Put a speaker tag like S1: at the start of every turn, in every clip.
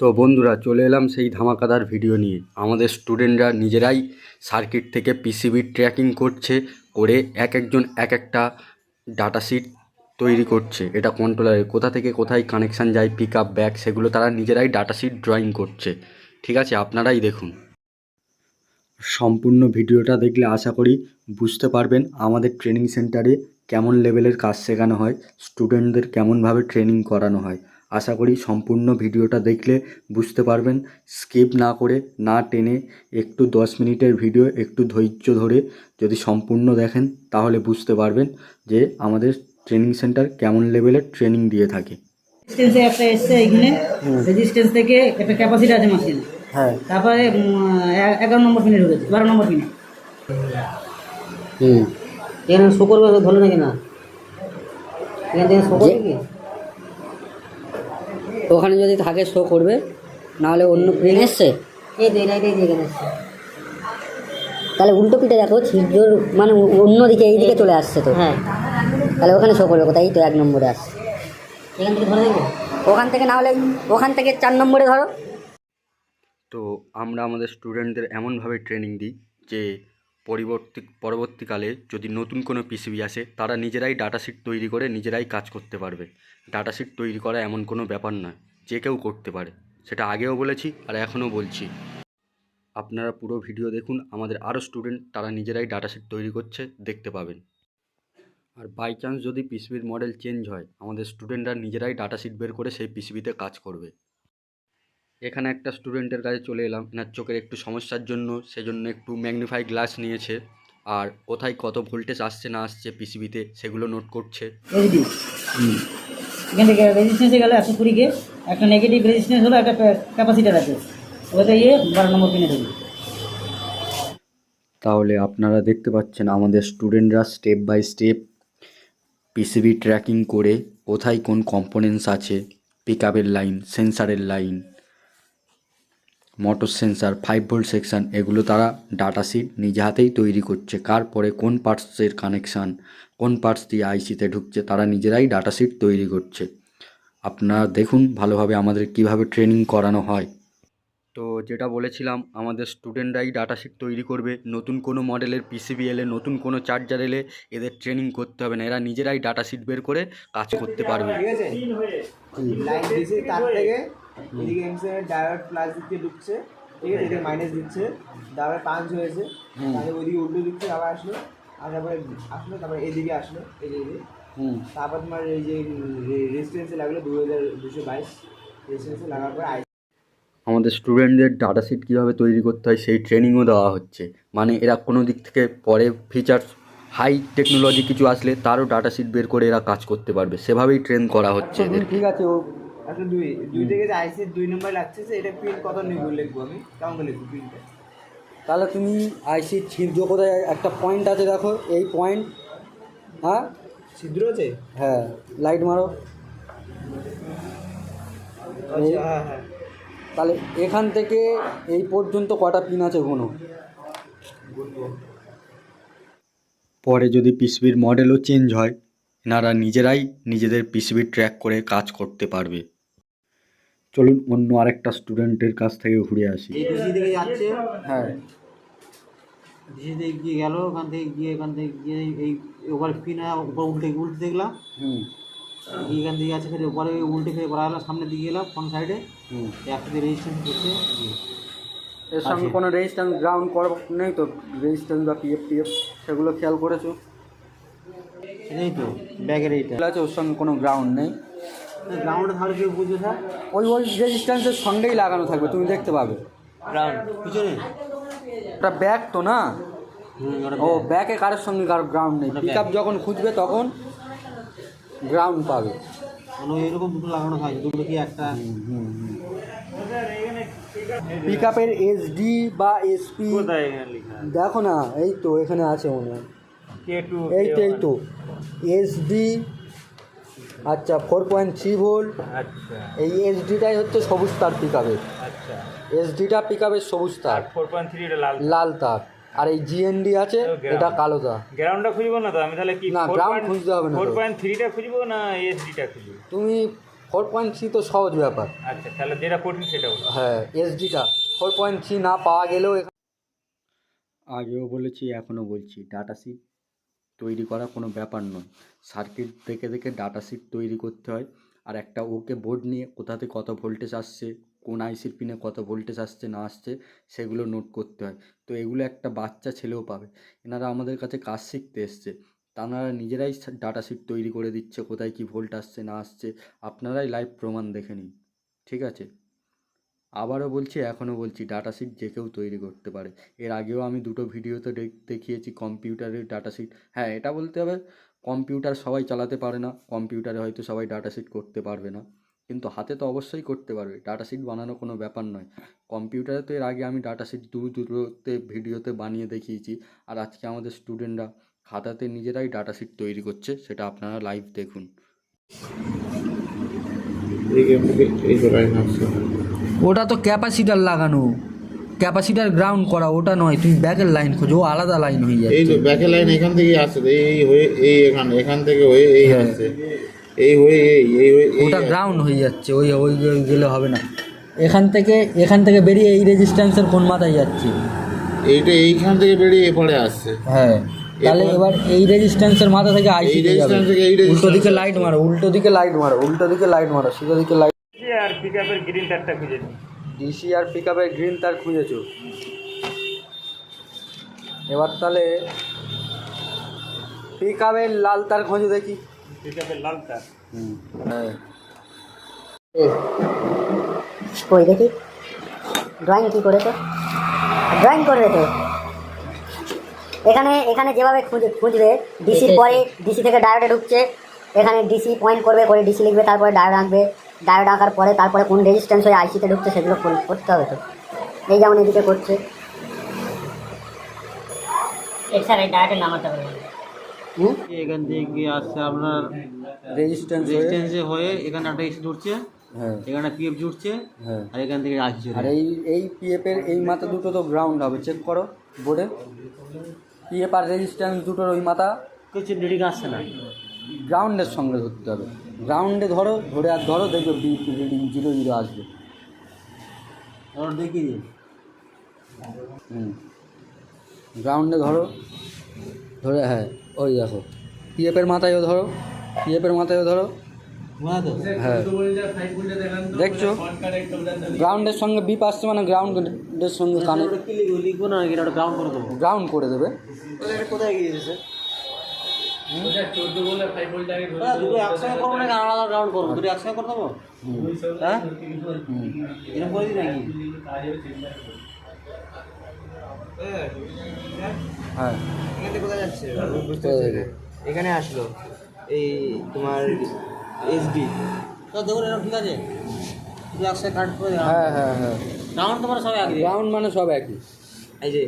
S1: তো বন্ধুরা চলে এলাম সেই ধামাকাদার ভিডিও নিয়ে। আমাদের স্টুডেন্টরা নিজেরাই সার্কিট থেকে পিসিবি ট্র্যাকিং করছে, করে এক একজন এক একটা ডাটা শিট তৈরি করছে। এটা কন্ট্রোলারে কোথা থেকে কোথায় কানেকশান যায়, পিক আপ ব্যাক, সেগুলো তারা নিজেরাই ডাটা শিট ড্রয়িং করছে। ঠিক আছে, আপনারাই দেখুন। সম্পূর্ণ ভিডিওটা দেখলে আশা করি বুঝতে পারবেন আমাদের ট্রেনিং সেন্টারে কেমন লেভেলের কাজ শেখানো হয়, স্টুডেন্টদের কেমনভাবে ট্রেনিং করানো হয়। আশা করি সম্পূর্ণ ভিডিওটা দেখলে বুঝতে পারবেন। স্কিপ না করে, না টেনে, একটু 10 মিনিটের ভিডিও একটু ধৈর্য ধরে যদি সম্পূর্ণ দেখেন তাহলে বুঝতে পারবেন যে আমাদের ট্রেনিং সেন্টার কেমন লেভেলের ট্রেনিং দিয়ে থাকে।
S2: রেজিস্ট্যান্সে একটা এসছে এখানে, রেজিস্ট্যান্স থেকে একটা ক্যাপাসিটি আছে মেশিনে।
S1: হ্যাঁ,
S2: তারপরে 11 নম্বর পিনে ঢুকেছে, 12 নম্বর পিনে। এখানে শো করবে, ধরো নাকি না এখান থেকে শো করবে কি? ওখানে যদি থাকে শো করবে, নাহলে অন্য পিন এসছে। এই যে এখানে এসছে, তাহলে উল্টো পিঠে দেখো ছিদ্র, মানে অন্যদিকে এইদিকে চলে আসছে তো। হ্যাঁ, তাহলে ওখানে শো করবে কোথায়? তো 1 নম্বরে আসছে। এখান থেকে ধরে দেখো, ওখান থেকে না হলে ওখান থেকে 4 নম্বরে ধরো।
S1: তো আমরা আমাদের স্টুডেন্টদের এমনভাবে ট্রেনিং দিই যে পরবর্তীকালে যদি নতুন কোনো পিসিবি আসে তারা নিজেরাই ডাটা শিট তৈরি করে নিজেরাই কাজ করতে পারবে। ডাটা শিট তৈরি করা এমন কোনো ব্যাপার নয়, যে কেউ করতে পারে। সেটা আগেও বলেছি আর এখনও বলছি। আপনারা পুরো ভিডিও দেখুন, আমাদের আরও স্টুডেন্ট তারা নিজেরাই ডাটা শিট তৈরি করছে, দেখতে পাবেন। আর বাই চান্স যদি পিসিবির মডেল চেঞ্জ হয়, আমাদের স্টুডেন্টরা নিজেরাই ডাটা শিট বের করে সেই পিসিবিতে কাজ করবে। এখানে একটা স্টুডেন্টের কাছে চলে এলাম, এনার চোখের একটু সমস্যার জন্য, সেজন্য একটু ম্যাগনিফাই গ্লাস নিয়েছে আর কোথায় কত ভোল্টেজ আসছে না আসছে পিসিবিতে সেগুলো নোট করছে।
S2: এখান থেকে রেজিস্ট্যান্সে গেলে 120 কে একটা নেগেটিভ রেজিস্ট্যান্স হলো, একটা ক্যাপাসিটার আছে, ওটা 12 নম্বর পিনে ঢুকবে।
S1: তাহলে আপনারা দেখতে পাচ্ছেন আমাদের স্টুডেন্টরা step by step PCB tracking করে কোথায় কোন কম্পোনেন্টস আছে, পিক আপের লাইন, সেন্সারের line, motor sensor, 5 volt section, এগুলো তারা ডাটা শিট নিজে হাতেই তৈরি করছে। কার পরে কোন পার্টসের কানেকশান, কোন পার্টস দিয়ে আইসিতে ঢুকছে, তারা নিজেরাই ডাটা শিট তৈরি করছে। আপনারা দেখুন ভালোভাবে আমাদের কিভাবে ট্রেনিং করানো হয়। তো যেটা বলেছিলাম, আমাদের স্টুডেন্টরাই ডাটা শিট তৈরি করবে। নতুন কোনো মডেলের পিসিবি এলে, নতুন কোনো চার্জার এলে এদের ট্রেনিং করতে হবে না, এরা নিজেরাই ডাটা শিট বের করে কাজ করতে পারবে।
S3: ঠিক আছে, লাইন দিয়েছে তার থেকে এদিকে এমসিএর ডায়োড প্লাস দিকে ঢুকছে, ঠিক আছে, এদিকে মাইনাস দিচ্ছে, তারপরে পাঞ্চ হয়েছে, তাহলে ওইদিকে উল্টো দিচ্ছে, আবার আসলো, তারপরে এদিকে আসলো, এদিকে তারপর তোমার এই যে রেজিস্ট্যান্সে লাগলো 2222 রেজিস্ট্যান্সে লাগার পরে
S1: আমাদের স্টুডেন্টদের ডাটা শিট কীভাবে তৈরি করতে হয় সেই ট্রেনিংও দেওয়া হচ্ছে। মানে এরা কোনো দিক থেকে পরে ফিচার্স হাই টেকনোলজি কিছু আসলে তারও ডাটা শিট বের করে এরা কাজ করতে পারবে, সেভাবেই ট্রেন করা হচ্ছে এদের।
S3: ঠিক আছে, ও একটা দুই থেকে যে আইসির 2 নম্বর লাগছে, এটা পিন কত লিখবো আমি, কেমন করে লিখবো পিনটা?
S2: তাহলে তুমি আইসি ছিদ্র কোথায় একটা পয়েন্ট আছে দেখো, এই পয়েন্ট। হ্যাঁ,
S3: ছিদ্র আছে,
S2: হ্যাঁ, লাইট মারো।
S3: আচ্ছা, হ্যাঁ হ্যাঁ।
S2: তাহলে এখান থেকে এই পর্যন্ত কটা পিন আছে কোনো?
S1: পরে যদি পিসিবির মডেলও চেঞ্জ হয়, এনারা নিজেরাই নিজেদের পিসিবি ট্র্যাক করে কাজ করতে পারবে। চলুন অন্য আরেকটা স্টুডেন্টের কাছ থেকে ঘুরে আসি।
S3: এই ডিসি থেকে যাচ্ছে,
S2: হ্যাঁ,
S3: ডিসি থেকে গিয়ে গেল, এখান থেকে গিয়ে এই ওপর পিন উপর উল্টে দেখলাম, এখান থেকে আছে, ফের উপরে উল্টে ফের করা হলো, সামনের দিকে গেলাম ফ্রন্ট সাইডে, একসাথে রেজিস্ট্যান্স করছে।
S2: এর সঙ্গে কোনো রেজিস্ট্যান্স গ্রাউন্ড করা নেই তো? রেজিস্ট্যান্স বা পিএফ সেগুলো খেয়াল করেছো?
S3: এই তো ব্যাগের এইটা
S2: আছে, ওর সঙ্গে কোনো গ্রাউন্ড নেই।
S3: গ্রাউন্ডে তাহলে কেউ বুঝবে স্যার?
S2: ওই রেজিস্ট্যান্সের সঙ্গেই লাগানো থাকবে, তুমি দেখতে পাবে।
S3: গ্রাউন্ড পিছনে
S2: ওটা ব্যাক তো না?
S3: ওটা
S2: ও ব্যাকে কারোর সঙ্গে কারোর গ্রাউন্ড নেই। পিক আপ যখন খুঁজবে তখন গ্রাউন্ড পাবে।
S3: এরকম দুটো লাগানো থাকে, দুটো কি একটা?
S2: পিক আপের এসডি বা এসপি দেখো না, এই তো এখানে আছে মনে হয়, এই তো এসডি। আচ্ছা, 4.3 ভোল্ট।
S3: আচ্ছা,
S2: এই এসডিটাই হচ্ছে সবুজ তার পিক আপের।
S3: আচ্ছা,
S2: এসডিটা পিক আপের সবুজ তার,
S3: 4.3 এটা
S2: লাল তার। আর এই জিএনডি আছে, এটা কালো তার।
S3: গ্রাউন্ডটা খুঁজবো না তো আমি, তাহলে কি
S2: না, গ্রাউন্ড খুঁজতে হবে না।
S3: 4.3টা খুঁজবো না এসডিটা খুঁজবো?
S2: তুমি
S1: 4.3 তো সহজ ব্যাপার।
S4: আচ্ছা, তাহলে যেটা কঠিন সেটা হলো।
S1: হ্যাঁ, এসডিটা 4.3 না পাওয়া গেলেও আগেও বলেছি এখনও বলছি, ডাটা শিট তৈরি করা কোনো ব্যাপার নয়। সার্কিট দেখে দেখে ডাটা শিট তৈরি করতে হয়। আর একটা ওকে বোর্ড নিয়ে কোথাতে কত ভোল্টেজ আসছে, কোন আইসির পিনে কত ভোল্টেজ আসছে না আসছে সেগুলো নোট করতে হয়। তো এগুলো একটা বাচ্চা ছেলেও পাবে। এনারা আমাদের কাছে কাজ শিখতে এসছে, তারা নিজেরাই ডাটা শিট তৈরি করে দিচ্ছে, কোথায় কী ভোল্ট আসছে না আসছে আপনারাই লাইভ প্রমাণ দেখে নিন। ঠিক আছে, আবারও বলছি, এখনও বলছি, ডাটা শিট যে কেউ তৈরি করতে পারে। এর আগেও আমি দুটো ভিডিওতে দেখিয়েছি কম্পিউটারের ডাটা শিট। হ্যাঁ, এটা বলতে হবে কম্পিউটার সবাই চালাতে পারে না, কম্পিউটারে হয়তো সবাই ডাটা শিট করতে পারবে না, কিন্তু হাতে তো অবশ্যই করতে পারবে। ডাটা শিট বানানো কোনো ব্যাপার নয়। কম্পিউটারে তো এর আগে আমি ডাটা শিট দুটোতে ভিডিওতে বানিয়ে দেখিয়েছি। আর আজকে আমাদের স্টুডেন্টরা খাতাতে নিজেরাই ডাটা শিট তৈরি করছে, সেটা আপনারা লাইভ দেখুন।
S5: ওটা তো ক্যাপাসিটার লাগানো, ক্যাপাসিটার গ্রাউন্ড করা, ওটা নয়। তুমি ব্যাকের লাইন খোঁজো, ও আলাদা লাইন হয়ে যায়।
S6: এই তো ব্যাকের লাইন এখান থেকে আসছে, এই হয়ে এই এখান থেকে হয়ে এই
S5: হ্যাঁ।
S6: আসছে, এই হয়ে এই হয়ে
S5: ওটা গ্রাউন্ড হয়ে যাচ্ছে, ওই ওই গেলে হবে না। এখান থেকে বেরিয়ে এই রেজিস্ট্যান্সের কোন মাথায় যাচ্ছে?
S6: এইটা এইখান থেকে বেরিয়ে এপারে আসছে।
S5: হ্যাঁ, তাহলে এবার এই রেজিস্ট্যান্সের মাথা থেকে আইসি যাবে।
S6: রেজিস্ট্যান্স থেকে এই
S5: উল্টো দিকে লাইট মারো, উল্টো দিকে লাইট মারো, উল্টো দিকে লাইট মারো, সিধা দিকে লাইট।
S4: আর পিকআপের গ্রিন তারটা খুঁজে নিই।
S1: ডিসি আর পিকআপের গ্রিন তার খুঁজেছো, এবার তাহলে পিকআপের লাল তার খোঁজো দেখি।
S4: পিকআপের লাল তার।
S1: হ্যাঁ,
S2: কই দেখি ড্রয়িং কী করেছো? ড্রয়িং করবে তো এখানে যেভাবে খুঁজবে, ডিসির পরে ডিসি থেকে ডায়োডে ঢুকছে, এখানে ডিসি পয়েন্ট করবে, করে ডিসি লিখবে, তারপরে ডায়োড আঁকবে, ডায়োড আঁকার পরে তারপরে কোন রেজিস্ট্যান্স হয়ে আইসিতে ঢুকছে সেগুলো করতে হবে। তো এই যেমন এদিকে করছে। স্যার এই ডায়োডের নাম্বারটা বলুন।
S7: এখান থেকে গিয়ে আসছে আপনার
S1: রেজিস্ট্যান্স
S7: হয়ে এখানে একটা এসে জুড়ছে,
S1: হ্যাঁ
S7: এখানে পিএফ জুড়ছে,
S1: হ্যাঁ।
S7: আর এখান থেকে আসছে।
S1: আর এই পিএফের এই মাথা দুটো তো গ্রাউন্ড হবে, চেক করো বোর্ডে। পিএফ আর রেজিস্ট্যান্স দুটোর ওই মাথা
S7: কিছু রিডিং আসছে না,
S1: গ্রাউন্ডের সঙ্গে ধরতে হবে। গ্রাউন্ডে ধরে আর ধরো, দেখবে রিডিং 0 আসবে।
S7: ওরা দেখিয়ে দিন।
S1: গ্রাউন্ডে ধরে, হ্যাঁ ওই দেখো পিএফের মাথায়ও ধরো, হ্যাঁ দেখছো গ্রাউন্ডের সঙ্গে বিপ আসছে, মানে গ্রাউন্ডের সঙ্গে কানে
S7: লিখবো না, এটা ওটা গ্রাউন্ড করে দেবো।
S1: গ্রাউন্ড করে দেবে।
S7: কোথায় গিয়েছে? দুটো একসঙ্গে করবো নাকি আলাদা গ্রাউন্ড করবো? দুটো একসঙ্গে করে দেবো? হ্যাঁ, এরকম করে দিই নাকি?
S1: হ্যাঁ,
S3: এখান থেকে কোথায় যাচ্ছে বুঝতে পারছি। এখানে আসলো এই তোমার এসডি,
S7: তো দেখুন এরকম ঠিক আছে, দুটো একসঙ্গে কাট করে দেওয়া।
S1: হ্যাঁ হ্যাঁ হ্যাঁ,
S7: গ্রাউন্ড তোমার সব একই।
S1: গ্রাউন্ড মানে সব একই।
S3: এই যে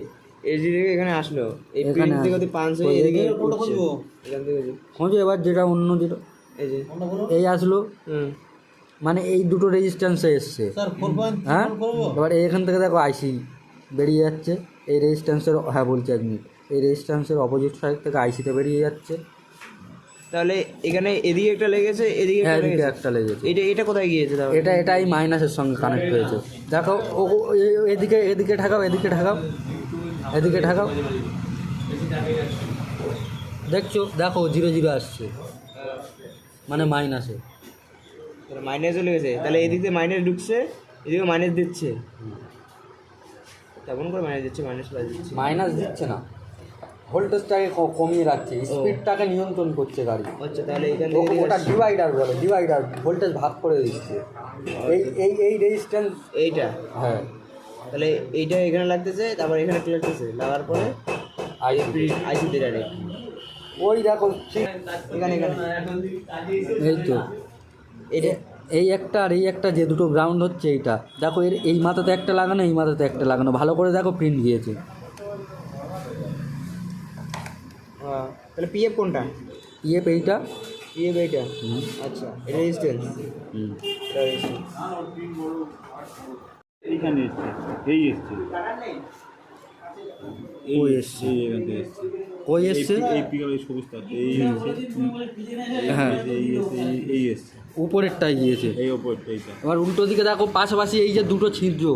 S3: এসডি থেকে এখানে আসলো, এই
S1: এখানে
S3: প্রিন্ট থেকে যদি 5 হয়ে এদিকে
S7: কোনটা খুঁজবো?
S3: এখান থেকে
S1: খোঁজো এবার যেটা অন্য যেটা
S3: এই যে
S1: এই আসলো,
S3: হুম
S1: মানে এই দুটো রেজিস্ট্যান্সে এসছে।
S7: স্যার 4.3
S1: হ্যাঁ,
S7: করবো?
S1: এবার এখান থেকে দেখো আইসি বেরিয়ে যাচ্ছে, এই রেজিস্ট্যান্সের, হ্যাঁ বলছি 1 মিনিট, এই রেজিস্ট্যান্সের অপোজিট সাইড থেকে আইসিতে বেরিয়ে যাচ্ছে।
S3: তাহলে এখানে এদিকে একটা লেগেছে, এদিকে
S1: হ্যাঁ,
S3: একটা
S1: এদিকে
S3: লেগেছে।
S1: একটা লেগেছে।
S3: এটা কোথায় গিয়েছে তাহলে?
S1: এটাই মাইনাসের সঙ্গে কানেক্ট হয়েছে। দেখো এদিকে ঠাকাও, এদিকে ঠাকাও, দেখছো, দেখো 0 আসছে, মানে মাইনাসে।
S3: মাইনাসও লেগেছে, তাহলে এদিক দিয়ে মাইনাস ঢুকছে, এদিকে মাইনাস দিচ্ছে। তেমন করে মাইনাস দিচ্ছে, মাইনাস প্লাস দিচ্ছে।
S1: মাইনাস দিচ্ছে না, ভোল্টেজটাকে কমিয়ে রাখছে, স্পিডটাকে নিয়ন্ত্রণ করছে গাড়ি।
S3: আচ্ছা, তাহলে এখান থেকে
S1: ওটা ডিভাইডার বলে, ডিভাইডার ভোল্টেজ ভাগ করে দিচ্ছে। এই রেজিস্ট্যান্স
S3: এইটা,
S1: হ্যাঁ,
S3: তাহলে এইটা এখানে লাগতেছে, তারপর এখানে লাগতেছে, লাগার পরে আইসি দিয়ে ডাইরেক্ট
S1: ওই দেখো ঠিক
S3: এখানে
S1: এই তো
S3: এটা
S1: এই একটা আর এই একটা যে দুটো গ্রাউন্ড হচ্ছে, এইটা দেখো, এই মাথাতে একটা লাগানো, এই মাথাতে একটা লাগানো, ভালো করে দেখো প্রিন্ট গিয়েছে।
S3: তাহলে পিএফ কোনটা?
S1: পিএফ এইটা,
S3: পিএফ এইটা। আচ্ছা, এটা রেজিস্ট্যান্স। এটা রেজিস্ট্যান্স।
S4: এইখানে এসছে, এই এসছে,
S1: কই এসছে,
S4: এখান থেকে এসছে,
S1: কই এসছে,
S4: এই পিকআপ এই সবুজ তার এই এসছে,
S1: হ্যাঁ
S4: এই এসছে, এই এসছে।
S5: উপরেরটাই গিয়েছে।
S6: এই ওপর এইটা।
S5: এবার উল্টো দিকে দেখো পাশাপাশি এই যে দুটো ছিদ্র,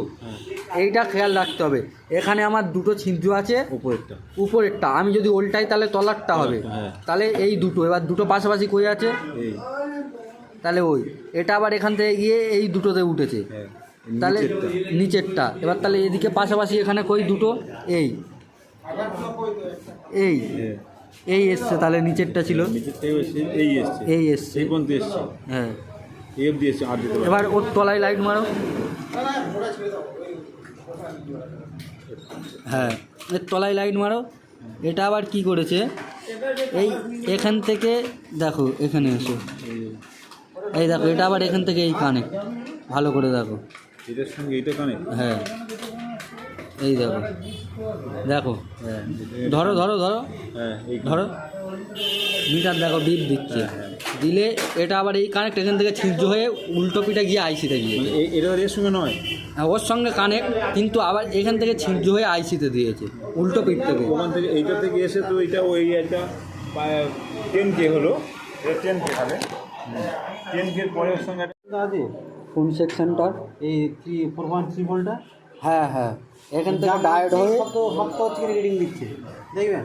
S5: এইটা খেয়াল রাখতে হবে। এখানে আমার দুটো ছিদ্র আছে,
S6: ওপরেরটা।
S5: উপরেরটা আমি যদি উল্টাই তাহলে তলারটা হবে,
S6: হ্যাঁ।
S5: তাহলে এই দুটো, এবার দুটো পাশাপাশি কই আছে,
S6: এই
S5: তাহলে ওই এটা আবার এখান থেকে গিয়ে এই দুটোতে উঠেছে,
S6: হ্যাঁ
S5: তাহলে নিচেরটা। এবার তাহলে এদিকে পাশাপাশি এখানে কই দুটো, এই এই
S6: হ্যাঁ।
S5: এই এসছে, তাহলে নিচেরটা ছিল
S6: নিচেরটাই এসছে, এই এসছে,
S5: এই এসছে।
S6: এই পর্যন্ত এসছে,
S5: হ্যাঁ,
S6: এই অবধি এসছে, আর দিতে পারবে না।
S5: এবার ওর তলায় লাইট মারো। হ্যাঁ, এর তলায় লাইট মারো। এটা আবার কি করেছে, এই এখান থেকে দেখো, এখানে এসো, এই দেখো এটা আবার এখান থেকে এই কানেক্ট, ভালো করে দেখো।
S6: এটার সঙ্গে এইটা কানেক্ট।
S5: হ্যাঁ, এই দেখো দেখো,
S6: হ্যাঁ
S5: ধরো ধরো ধরো
S6: হ্যাঁ, এই
S5: ধরো, মিটার দেখো বিপ দিচ্ছে, দিলে এটা আবার এই কানেক্ট এখান থেকে ছিদ্র হয়ে উল্টো পিঠে গিয়ে আইসিতে গিয়ে,
S6: মানে এটা এর সঙ্গে নয়।
S5: ওর সঙ্গে কানেক্ট, কিন্তু আবার এখান থেকে ছিদ্র হয়ে আইসিতে দিয়েছে উল্টো পিঠ থেকে।
S6: ওখান থেকে এইটা থেকে এসে তো এইটা ওই একটা 10K হলো,
S4: এটা 10K হবে। 10K এর পরে ওর সঙ্গে
S7: আছে
S5: কোন সেকশনটার?
S7: এই 4.3 ভোল্টটা
S5: হ্যাঁ হ্যাঁ, এখান থেকে ডায়োড হয়ে
S7: সপ্তাহ হচ্ছে রিডিং দিচ্ছে, দেখবেন।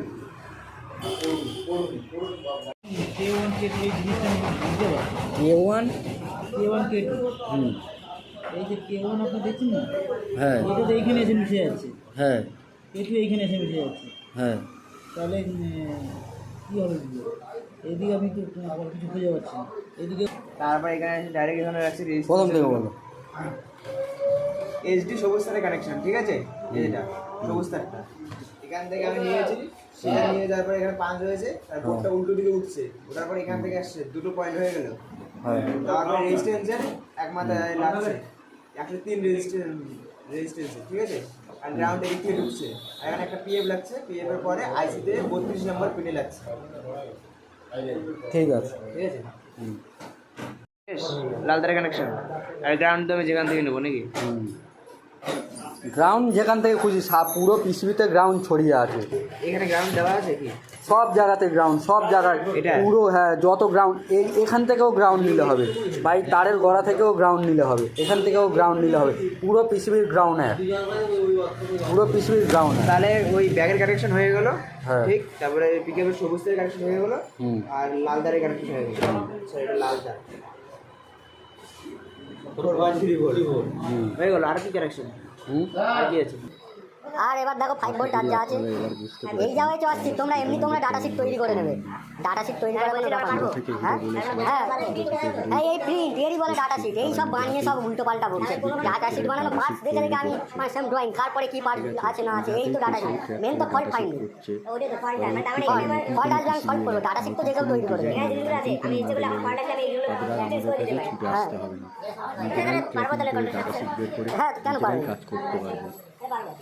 S7: K1 K2 এই জিনিসটা আমি বুঝতে পারছি।
S5: A1,
S7: K1 K2
S5: হুম,
S7: এই যে K1 আপনি দেখছেন না,
S5: হ্যাঁ
S7: এটা তো এইখানে এসে মিশে যাচ্ছে,
S5: হ্যাঁ
S7: K2 এইখানে এসে মিশে যাচ্ছে,
S5: হ্যাঁ,
S7: তাহলে কী হবে এদিকে? এইদিকে আমি তো আবার কিছু খুঁজে পাচ্ছি না, এইদিকে
S3: তারপর এখানে ডাইরেক্ট এখানে রাখছি
S5: প্রথম থেকে বলো।
S3: এইচডি সবুজ তারের কানেকশন, ঠিক আছে, এটা সবুজ তারটা এখান থেকে আমি নিয়েছি, সেটা নিয়ে যাওয়ার পরে এখানে পাঁচ হয়েছে, তারপরটা উল্টো দিকে উঠছে, ওঠার পর এখান থেকে আসছে, দুটো পয়েন্ট হয়ে গেল।
S5: হ্যাঁ,
S3: তারপর রেজিস্ট্যান্সের এক মাথায় লাগছে 103 রেজিস্ট্যান্স, ঠিক আছে, আর গ্রাউন্ড এদিক থেকে ঢুকছে, আর এখানে একটা পিএফ লাগছে, পিএফ এর পরে আইসিতে 32 নম্বর পিনে লাগছে,
S5: ঠিক আছে।
S3: ঠিক আছে। লাল তারের কানেকশন, আর গ্রাউন্ড তো আমি যেখান থেকে নেবো নাকি?
S5: গ্রাউন্ড যেখান থেকে খুঁজি, পুরো পৃথিবীতে গ্রাউন্ড ছড়িয়ে আছে,
S3: এখানে গ্রাউন্ড দেওয়া আছে কি?
S5: সব জায়গাতে গ্রাউন্ড, সব জায়গায়
S3: এটা?
S5: পুরো, হ্যাঁ যত গ্রাউন্ড, এখান থেকেও গ্রাউন্ড নিলে হবে, বা এই তারের গড়া থেকেও গ্রাউন্ড নিলে হবে, এখান থেকেও গ্রাউন্ড নিলে হবে, পুরো পৃথিবীর গ্রাউন্ড, হ্যাঁ পুরো পৃথিবীর গ্রাউন্ড।
S3: তাহলে ওই ব্যাগের কানেকশন হয়ে গেল,
S5: হ্যাঁ।
S3: ঠিক, তারপরে পিকআপের সবুজ তারের কানেকশন হয়ে গেল,
S5: হুম।
S3: আর লাল তারের কানেকশন হয়ে গেল, আচ্ছা এটা লাল তার 4.3 ভোল্ট হয়ে গেল। আর কি কানেকশন, আর কি আছে?
S2: আর এবার দেখো 5 ভোল্ট আর যা আছে, এই যা হয়েছে আসছি, তোমরা এমনি তোমরা ডাটা শিট তৈরি করে নেবে, ডাটা শিট তৈরি করে কোনো ব্যাপার না। হ্যাঁ হ্যাঁ, এই প্রিন্ট এরই বলে ডাটা শিট, এই সব বানিয়ে সব উল্টো পাল্টা বলছে। ডাটা শিট বানানো পার্টস দেখে দেখে আমি মানে সেম ড্রয়িং, তারপরে কি পার্ট আছে না আছে, এই তো ডাটা শিট, মেন তো ফল্ট ফাইন্ডিং, ওটা তো ফল্ট মানে তার মানে ফল্ট আসলে আমি সলভ করবো, ডাটা শিট তো যে কেউ তৈরি করবে। এই জিনিসগুলো আছে, আমি যেগুলো ফল্ট আসলে আমি এগুলো প্র্যাকটিস করে দিতে পারি। হ্যাঁ এখানে পারবো তাহলে কন্ট্রোল, হ্যাঁ কেন পারবো,
S1: কাজ করতে পারবো।
S2: পারবো।